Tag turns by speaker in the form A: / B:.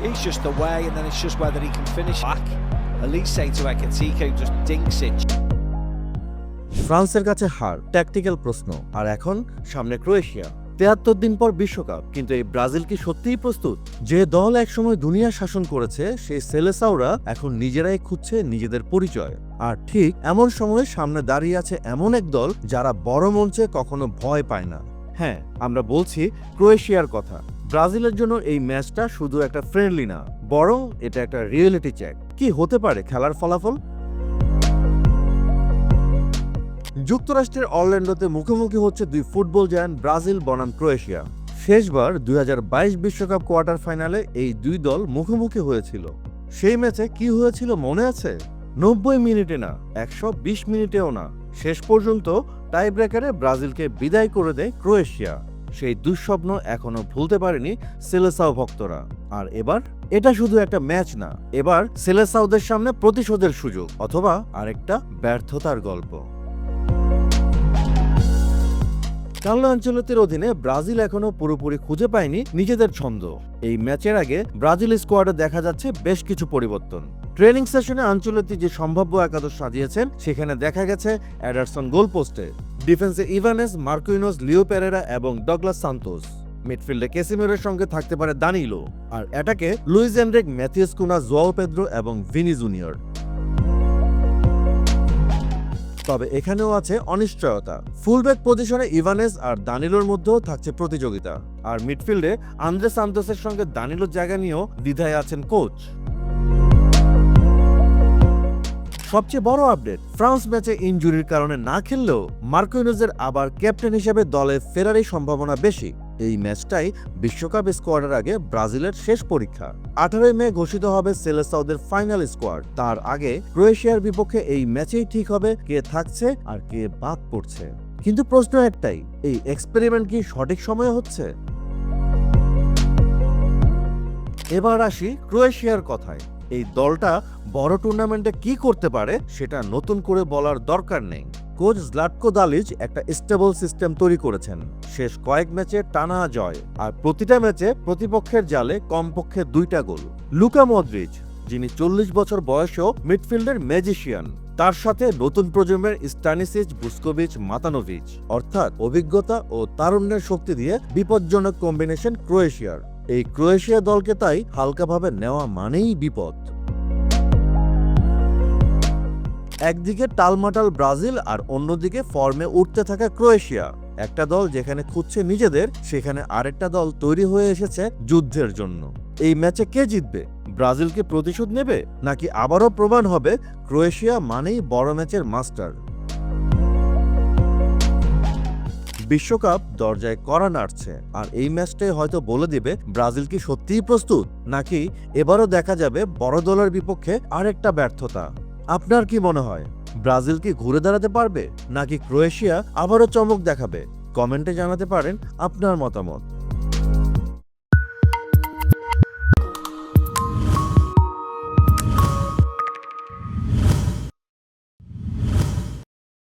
A: He's just away, and then it's just whether he can finish back. Elise to Ekitike just dinks it.
B: ফ্রান্সের কাছে হার tactical প্রশ্ন, আর এখন সামনে Croatia. ৭৩ দিন পর বিশ্বকাপ, কিন্তু এই ব্রাজিল কি সত্যিই প্রস্তুত? যে দল একসময় দুনিয়া শাসন করেছে, সেই সেলেসাওরা এখন নিজেরাই খুঁজছে নিজেদের পরিচয়। আর ঠিক এমন সময়ে সামনে দাঁড়িয়ে আছে এমন এক দল যারা বড় মঞ্চে কখনো ভয় পায় না। হ্যাঁ, আমরা বলছি ক্রোয়েশিয়ার কথা। ব্রাজিলের জন্য এই ম্যাচটা শুধু একটা ফ্রেন্ডলি না, বরং এটা একটা রিয়েলিটি চেক। কি হতে পারে খেলার ফলাফল? যুক্তরাষ্ট্রের অরল্যান্ডোতে মুখোমুখি হচ্ছে দুই ফুটবল জায়ান্ট ব্রাজিল বনাম ক্রোয়েশিয়া। শেষবার ২০২২ বিশ্বকাপ কোয়ার্টার ফাইনালে এই দুই দল মুখোমুখি হয়েছিল। সেই ম্যাচে কি হয়েছিল মনে আছে? ৯০ মিনিটে না, ১২০ মিনিটেও না, শেষ পর্যন্ত টাই ব্রেকারে ব্রাজিলকে বিদায় করে দেয় ক্রোয়েশিয়া। সেই দুঃস্বপ্ন এখনো ভুলতে পারেনি সেলেসাও ভক্তরা। আর এবার এটা শুধু একটা ম্যাচ না, এবার সেলেসাওদের সামনে প্রতিশোধের সুযোগ, অথবা আরেকটা ব্যর্থতার গল্প। কার্লো আনচেলত্তির অধীনে ব্রাজিল এখনো পুরোপুরি খুঁজে পায়নি নিজেদের ছন্দ। এই ম্যাচের আগে ব্রাজিল স্কোয়াডে দেখা যাচ্ছে বেশ কিছু পরিবর্তন। ট্রেনিং সেশনে আনচেলত্তি যে সম্ভাব্য একাদশ সাজিয়েছেন, সেখানে দেখা গেছে এডারসন গোলপোস্টে, ডিফেন্সে ইভানেস, মার্কুইনোস, লিও পেরেরা এবং ডগলাস সান্তোস। মিডফিল্ডে ক্যাসিমিরোর সঙ্গে থাকতে পারে দানিলো, আর অ্যাটাকে লুইস এনরিক, ম্যাথিয়াস কুনা, জোয়াও পেদ্রো এবং ভিনি জুনিয়র। তবে এখানেও আছে অনিশ্চয়তা। ফুলব্যাক পজিশনে ইভানেস আর দানিলোর মধ্যেও থাকছে প্রতিযোগিতা, আর মিডফিল্ডে আন্দ্রে সান্তোসের সঙ্গে দানিলোর জায়গা নিয়েও দ্বিধায় আছেন কোচ। সবচেয়ে বড় আপডেট, ফ্রান্স ম্যাচে ইনজুরির কারণে না খেললেও মার্কুইনোজের আবার ক্যাপ্টেন হিসেবে দলে ফেরারই সম্ভাবনা বেশি। এই ম্যাচটাই বিশ্বকাপ স্কোয়াডের আগে ব্রাজিলের শেষ পরীক্ষা। 18 মে ঘোষিত হবে সেলেসাওদের ফাইনাল স্কোয়াড। তার আগে ক্রোয়েশিয়ার বিপক্ষে এই ম্যাচেই ঠিক হবে কে থাকছে আর কে বাদ পড়ছে। কিন্তু প্রশ্ন একটাই, এই এক্সপেরিমেন্ট কি সঠিক সময়ে হচ্ছে? এবার আসি ক্রোয়েশিয়ার কথায়। এই দলটা বড় টুর্নামেন্টে কি করতে পারে সেটা নতুন করে বলার দরকার নেই। কোচ জ্লাটকো দালিচ একটা স্টেবল সিস্টেম তৈরি করেছেন। শেষ কয়েক ম্যাচে টানা জয়, আর প্রতিটা ম্যাচে প্রতিপক্ষের জালে কমপক্ষে 2টা গোল। লুকা মদ্রিচ, যিনি 40 বছর বয়সেও মিডফিল্ডের ম্যাজিশিয়ান, তার সাথে নতুন প্রজন্মের স্টানিসিচ, বুস্কোভিচ, মাতানোভিচ, অর্থাৎ অভিজ্ঞতা ও তারুণ্যের শক্তি দিয়ে বিপজ্জনক কম্বিনেশন ক্রোয়েশিয়ার। এই ক্রোয়েশিয়া দলকে তাই হালকাভাবে নেওয়া মানেই বিপদ। একদিকে টালমাটাল ব্রাজিল, আর অন্যদিকে ফর্মে উঠতে থাকা ক্রোয়েশিয়া। একটা দল যেখানে খুঁজছে নিজেদের, সেখানে আরেকটা দল তৈরি হয়ে এসেছে যুদ্ধের জন্য। এই ম্যাচে কে জিতবে? ব্রাজিল কি প্রতিশোধ নেবে, নাকি আবারও প্রমাণ হবে ক্রোয়েশিয়া মানেই বড় ম্যাচের মাস্টার? বিশ্বকাপ দরজায় কড়া নাড়ছে, আর এই ম্যাচটাই হয়তো বলে দিবে ব্রাজিল কি সত্যিই প্রস্তুত, নাকি এবারও দেখা যাবে বড় দলের বিপক্ষে আরেকটা ব্যর্থতা। আপনার কি মনে হয়, ব্রাজিল কি ঘুরে দাঁড়াতে পারবে, নাকি ক্রোয়েশিয়া আবারও চমক দেখাবে? কমেন্টে জানাতে পারেন আপনার মতামত।